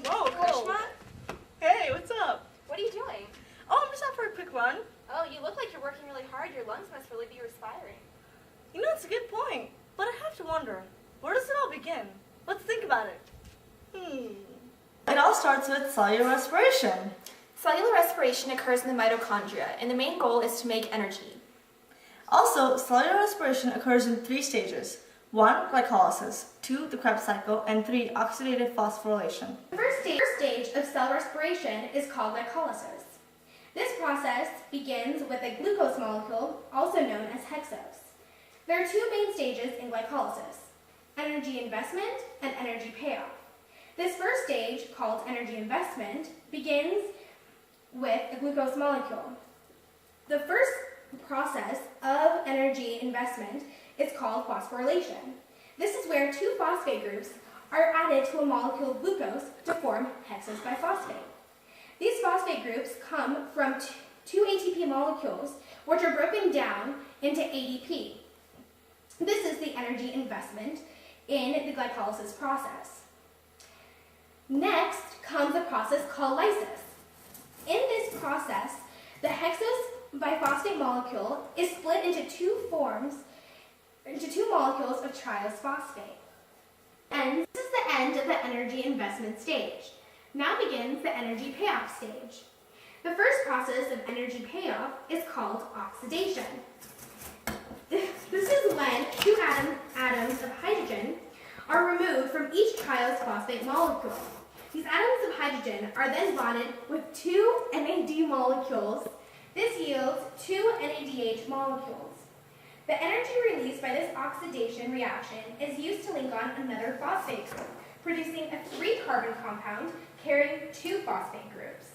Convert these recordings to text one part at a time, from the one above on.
Whoa, Krishna? Hey, what's up? What are you doing? Oh, I'm just out for a quick run. Oh, you look like you're working really hard. Your lungs must really be respiring. You know, it's a good point. But I have to wonder, where does it all begin? Let's think about it. It all starts with cellular respiration. Cellular respiration occurs in the mitochondria, and the main goal is to make energy. Also, cellular respiration occurs in 3 stages. 1, glycolysis, 2, the Krebs cycle, and 3, oxidative phosphorylation. The first stage of cell respiration is called glycolysis. This process begins with a glucose molecule, also known as hexose. There are 2 main stages in glycolysis: energy investment and energy payoff. This first stage, called energy investment, begins with a glucose molecule. The first process of energy investment is called phosphorylation. This is where 2 phosphate groups are added to a molecule of glucose to form hexose biphosphate. These phosphate groups come from 2 ATP molecules, which are broken down into ADP. This is the energy investment in the glycolysis process. Next comes a process called lysis. In this process, the hexose biphosphate molecule is split into 2 molecules of triose phosphate. And this is the end of the energy investment stage. Now begins the energy payoff stage. The first process of energy payoff is called oxidation. This is when 2 atoms of hydrogen are removed from each triose phosphate molecule. These atoms of hydrogen are then bonded with 2 NAD molecules. This yields 2 NADH molecules. The energy released by this oxidation reaction is used to link on another phosphate group, producing a 3-carbon compound carrying 2 phosphate groups.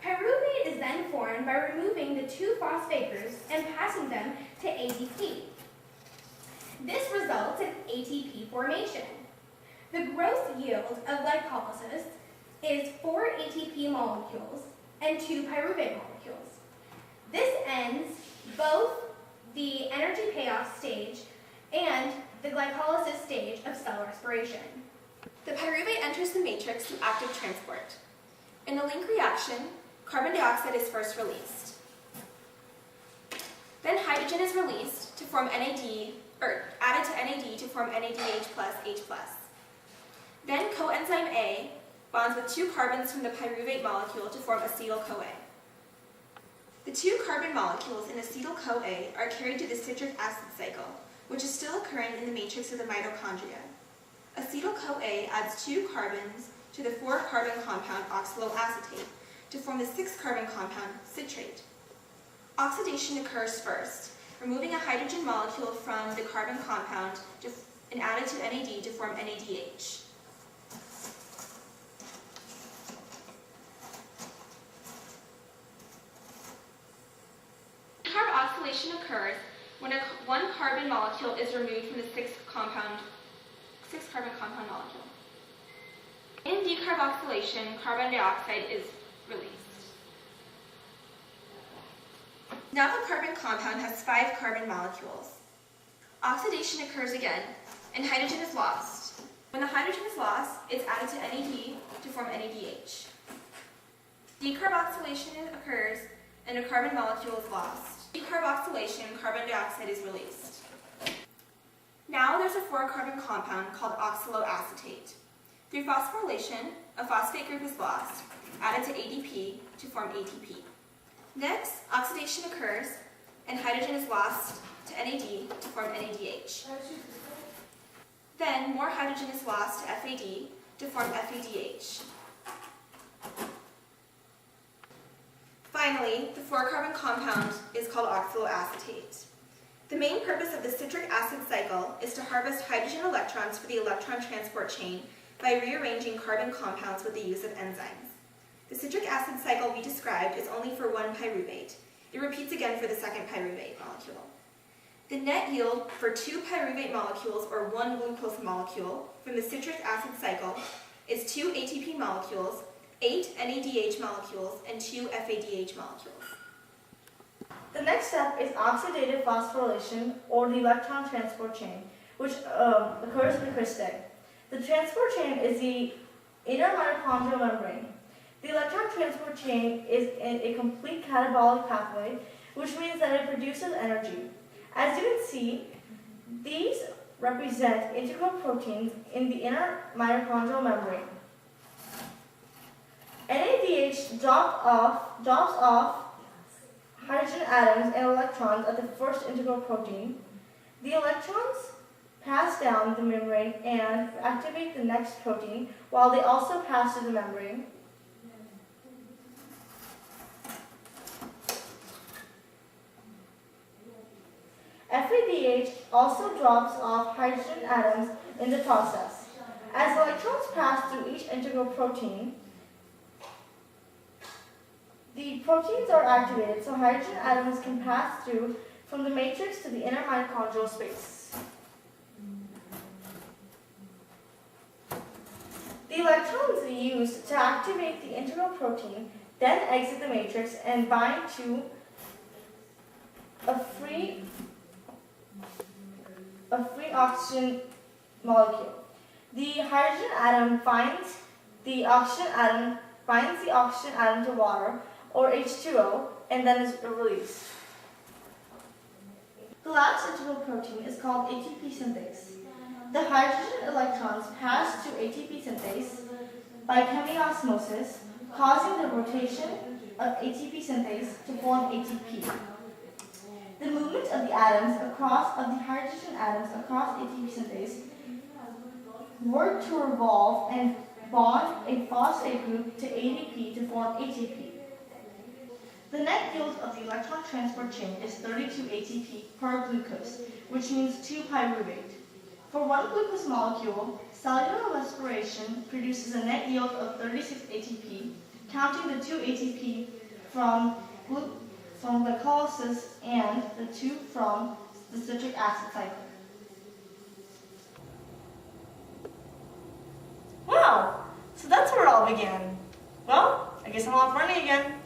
Pyruvate is then formed by removing the 2 phosphate groups and passing them to ADP. This results in ATP formation. The gross yield of glycolysis is 4 ATP molecules and 2 pyruvate molecules. This ends both the energy payoff stage and the glycolysis stage of cell respiration. The pyruvate enters the matrix through active transport. In a link reaction, carbon dioxide is first released. Then hydrogen is released to form NAD, or added to NAD to form NADH plus H+. Then coenzyme A bonds with 2 carbons from the pyruvate molecule to form acetyl-CoA. The 2 carbon molecules in acetyl-CoA are carried to the citric acid cycle, which is still occurring in the matrix of the mitochondria. Acetyl-CoA adds 2 carbons to the 4-carbon compound oxaloacetate to form the 6-carbon compound citrate. Oxidation occurs first, removing a hydrogen molecule from the carbon compound and added to NAD to form NADH. Decarboxylation occurs when 1 carbon molecule is removed from the 6-carbon compound molecule. In decarboxylation, carbon dioxide is released. Now the carbon compound has 5 carbon molecules. Oxidation occurs again, and hydrogen is lost. When the hydrogen is lost, it's added to NAD to form NADH. Decarboxylation occurs, and a carbon molecule is lost. Decarboxylation, carbon dioxide is released. Now there's a 4-carbon compound called oxaloacetate. Through phosphorylation, a phosphate group is lost, added to ADP to form ATP. Next, oxidation occurs, and hydrogen is lost to NAD to form NADH. Then more hydrogen is lost to FAD to form FADH. Finally, the 4-carbon compound is called oxaloacetate. The main purpose of the citric acid cycle is to harvest hydrogen electrons for the electron transport chain by rearranging carbon compounds with the use of enzymes. The citric acid cycle we described is only for 1 pyruvate. It repeats again for the 2nd pyruvate molecule. The net yield for 2 pyruvate molecules or 1 glucose molecule from the citric acid cycle is 2 ATP molecules, 8 NADH molecules, and 2 FADH molecules. The next step is oxidative phosphorylation, or the electron transport chain, which occurs in the crystal. The transport chain is the inner mitochondrial membrane. The electron transport chain is in a complete catabolic pathway, which means that it produces energy. As you can see, these represent integral proteins in the inner mitochondrial membrane. NADH drops off hydrogen atoms and electrons at the first integral protein. The electrons pass down the membrane and activate the next protein, while they also pass through the membrane. FADH also drops off hydrogen atoms in the process. As electrons pass through each integral protein, the proteins are activated so hydrogen atoms can pass through from the matrix to the inner mitochondrial space. The electrons used to activate the integral protein then exit the matrix and bind to a free oxygen molecule. The hydrogen atom binds the oxygen atom to water, or H2O, and then is released. The last integral protein is called ATP synthase. The hydrogen electrons pass through ATP synthase by chemiosmosis, causing the rotation of ATP synthase to form ATP. The movement of the hydrogen atoms across ATP synthase work to revolve and bond a phosphate group to ADP to form ATP. The net yield of the electron transport chain is 32 ATP per glucose, which means 2 pyruvate. For one glucose molecule, cellular respiration produces a net yield of 36 ATP, counting the 2 ATP from glycolysis and the 2 from the citric acid cycle. Wow, so that's where it all began. Well, I guess I'm off running again.